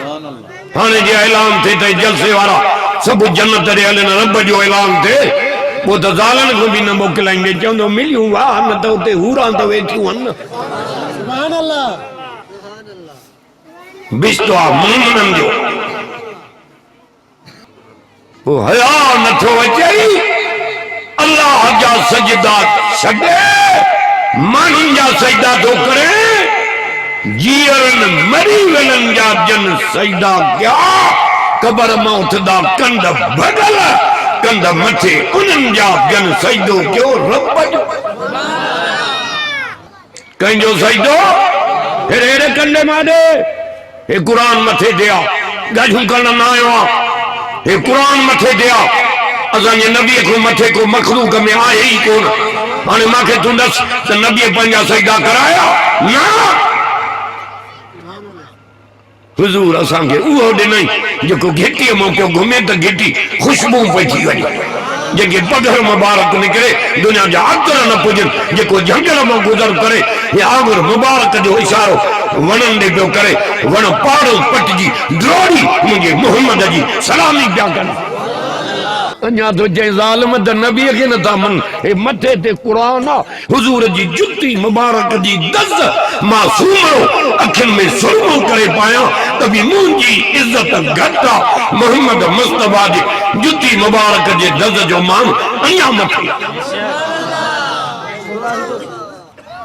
हाँ जे ऐलान थे तो जलसे वाला सब जन्नत रे हलन रब जो ऐलान थे वो तो ज़ालन को भी न मोकिलाएंगे चवंदो मिलियूं वाह न तो उते हूरां तो वेठियूं आहिनि सुभान अल्लाह बिस्तवा मोमिनन जो वो हया नथो अचे अल्लाह जा सजदा छॾे माण्हुनि जा सजदा थो करे जीअरनि मरी वञनि जा जन सजदा कया कबर मां उथंदा कंद भॻल कंद मथे उन्हनि जा जन सजदो कयो रब जो कंहिंजो सजदो हेड़े हेड़े कंदे माॾे हे क़ुरान मथे दिया ॻाल्हियूं करण न आयो आहे हे क़ुरान मथे दिया असांजे नबीअ को मथे को मखलूक में आहे ई कोन हाणे मूंखे तूं ॾस त नबीअ पंहिंजा सजदा कराया न हुज़ूर असांखे उहो ॾिनई जेको घिटीअ मां पियो घुमे त घिटी ख़ुशबू पई थी वञे जंहिंखे पघर मुबारक निकिरे दुनिया जा अतर न पुॼनि जेको झंगल मां गुज़र करे या आंगुर मुबारक जो इशारो वणनि ॾे पियो करे वण पाड़ो पटिजी द्रोड़ी मुंहिंजे मोहम्मद जी सलामी पिया कनि अञा तो चई ज़ालिम त नबीअ खे नथा मन हे मथे ते क़ुरान आहे हुज़ूर जी जुती मुबारक जी दज़ मासूमो अखियुनि में सुरमो करे पायां त बि मुंहिंजी इज़त घटि आहे मोहम्मद मुस्तफ़ा जी जुती मुबारक जे दज़ जो मान अञा मथे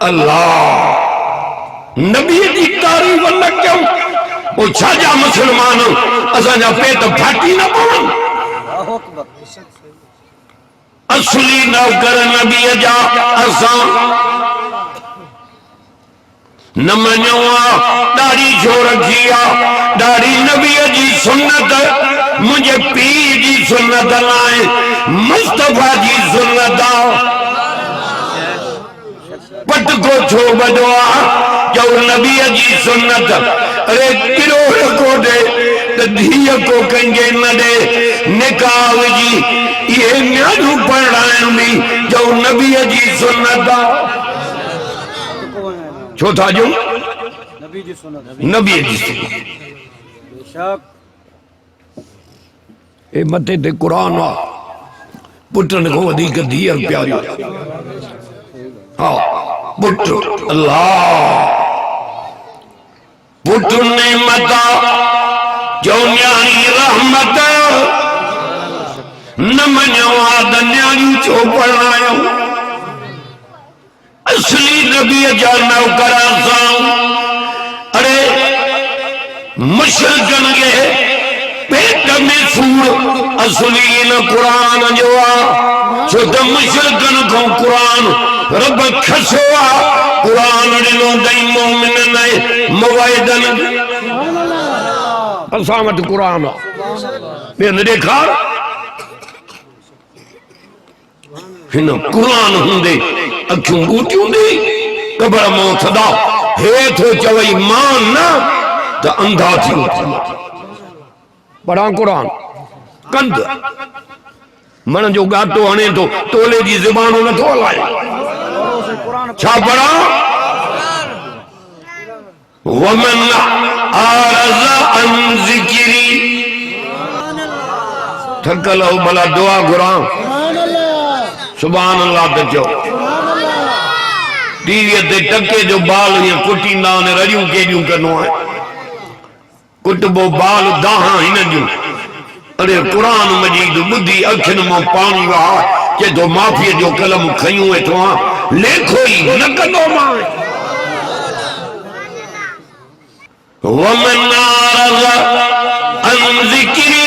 अल्लाह नबीअ जी तारीफ़ न कयूं पोइ छा जा मुस्लमान असांजा पेट फाटी न पवनि असली नौकर नबी जा असां न मञो दाढ़ी छो रखी आहे दाढ़ी नबी जी सुन्नत मुंहिंजे पीर जी सुन्नत नाहे मुस्तफ़ा जी सुन्नत आहे पटको छो बधो आहे जो नबी जी सुन्नत अरे किरोड़ को दे तो धीअ को कंहिंखे न ॾे निकाह विझी ये न्याणियूं पढ़ाइणी जो नबीअ जी सुन्नत आहे छो था जो नबीअ जी सुन्नत ए मथे ते क़ुरान आहे पुटनि खां वधीक धीअ प्यारी हा पुट अल्लाह पुट नेमत जो न्याणी रहमत न मञो आहे न्याणियूं छो पढ़ायूं असली नबीअ जा नौकर असां अरे मुशरिकनि खे पेट में सूर असली न क़ुरान जो आहे छो त मुशरिकनि खां क़ुरान रब खसो आहे क़ुरान ॾिनो अथई मोमिनन ऐं मुवहिदन असां वटि क़ुरान आहे ॿियनि ॾेखार हिन क़ुरान हूंदे अखियूं ॿूटियूं ॾे कबर मां उथंदा हे थो चवई मां न त अंधा थी पढ़ां क़ुरान कंद मन जो गातो हणे थो तोले जी ज़बान नथो हलाए छा पढ़ां वमन आरज़ अन ज़िक्री थकल हो भला दुआ घुरां सुभान अल्लाह त चओ टीवीअ ते टके जो बाल हीअं कुटींदा आहिनि रड़ियूं केॾियूं कंदो आहे कुटबो बाल दाहां हिन जूं अरे क़ुरान मजीद ॿुधी अखियुनि मां पाणी वहा चए थो माफ़ीअ जो कलम खयूं वेठो आहियां लेखो ई न कंदो मां वमन आरज़ अन ज़िक्री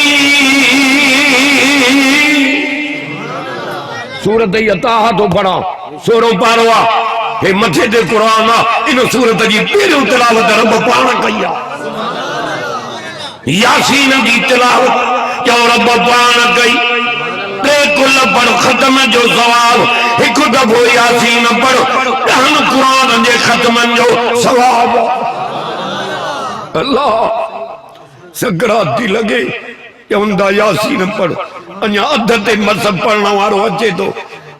सूरत अताहा तो पढ़ा सोरो पारो आहे हे मथे ते क़ुरान आहे इन सूरत जी पहिरियों तिलावत रब पाण कई आहे यासीन जी तिलावत जो रब पाण कई टे कुल पढ़ ख़त्म जो सवाब एक दफ़ो यासीन पढ़ ॾहनि क़ुरान जे ख़त्मनि जो सवाब अल्लाह सकरात थी लगे चवंदा यासीन पढ़ अञा अध ते मस पढ़ण वारो अचे थो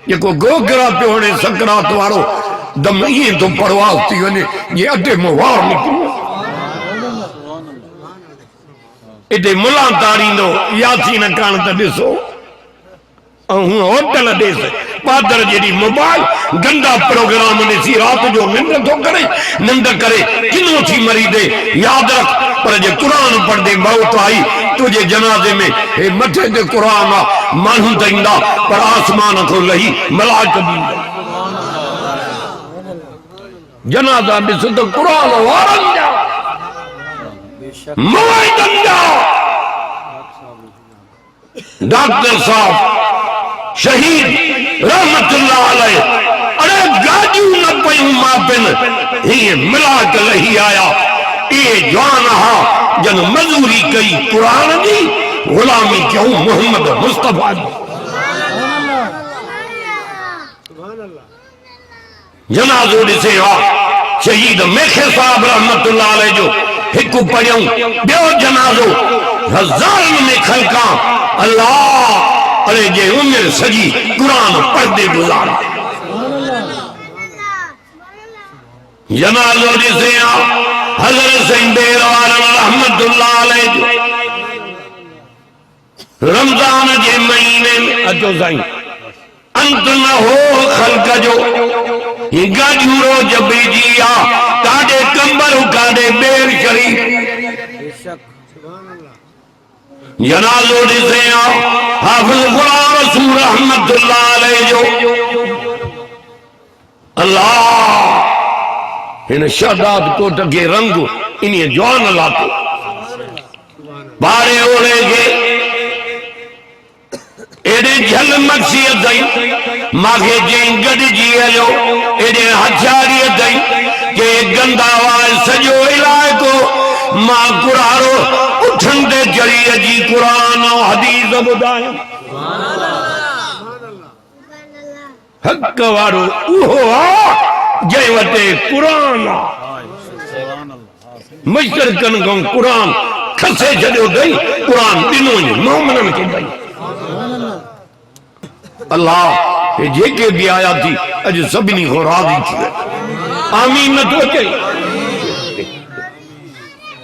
जेको गोगरा पियो हणे सकरात वारो दम ईअं थो परवाह थी वञे जीअं अटे मां वार निकिरो इते मुला तारींदो यासीन कान त ॾिसो हूं होटल ॾेस पादर जेडी मोबाइल गंदा प्रोग्राम ॾिसी रात जो निंड थो करे निंड करे किनो थी मरी दे याद रख पर जे कुरान पढ़दे मौत आई तुझे जनाजे में हे मथे ते कुरान आ मानू त ईंदा पर आसमान को लही मलाइक भी जनाजा ॾिस त कुरान वारन जा मुआइदन जा डॉक्टर साहब शहीद रहमतुल्लाह अलैह अरे गाजू न पयूं मापिन ये मिला के लही आया ये जवान हा जन मजूरी कई कुरान जी गुलामी क्यों मोहम्मद मुस्तफा जी जनाजो ॾिसे हा शहीद मेखे साहब रहमतुल्लाह अलैह जो हिकु पढ़ियूं ॿियो जनाजो हज़ारनि में खलका अल्लाह अरे जे उम्र सजी कुरान पढ़दे गुजारा जनाजो ॾिसे हा हज़रत सिंधेर वारन रहमतुल्लाह अलैह जो रमजान जे महीने में अचो साईं अंत न हो खल्क जो गाजूरो जबी जी आ काडे कंबर काडे बेर शरीफ जनाजो ॾिसे आ हाफिज़ गुलाम रसूल रहमतुल्लाह अलैह जो अल्लाह इन शहदाद कोट के रंग इन जवान लातो बारे ओले के एडे झल मक्सियत दई मागे जई गडजी हलो एडे हथियारी दई के गंदा आवाज सजो इलाइको मां कुरारो उठंदे जरिए जी कुरान और हदीस बुधाए हक वारो उहो आ जय वटे कुरान मुशरिकन को कुरान खसे छॾियो दई कुरान ॾिनो मोमिनन के दई अल्लाह ये जेके भी आया थी अज सभिनी को राज़ी थी आमीन न तो अचे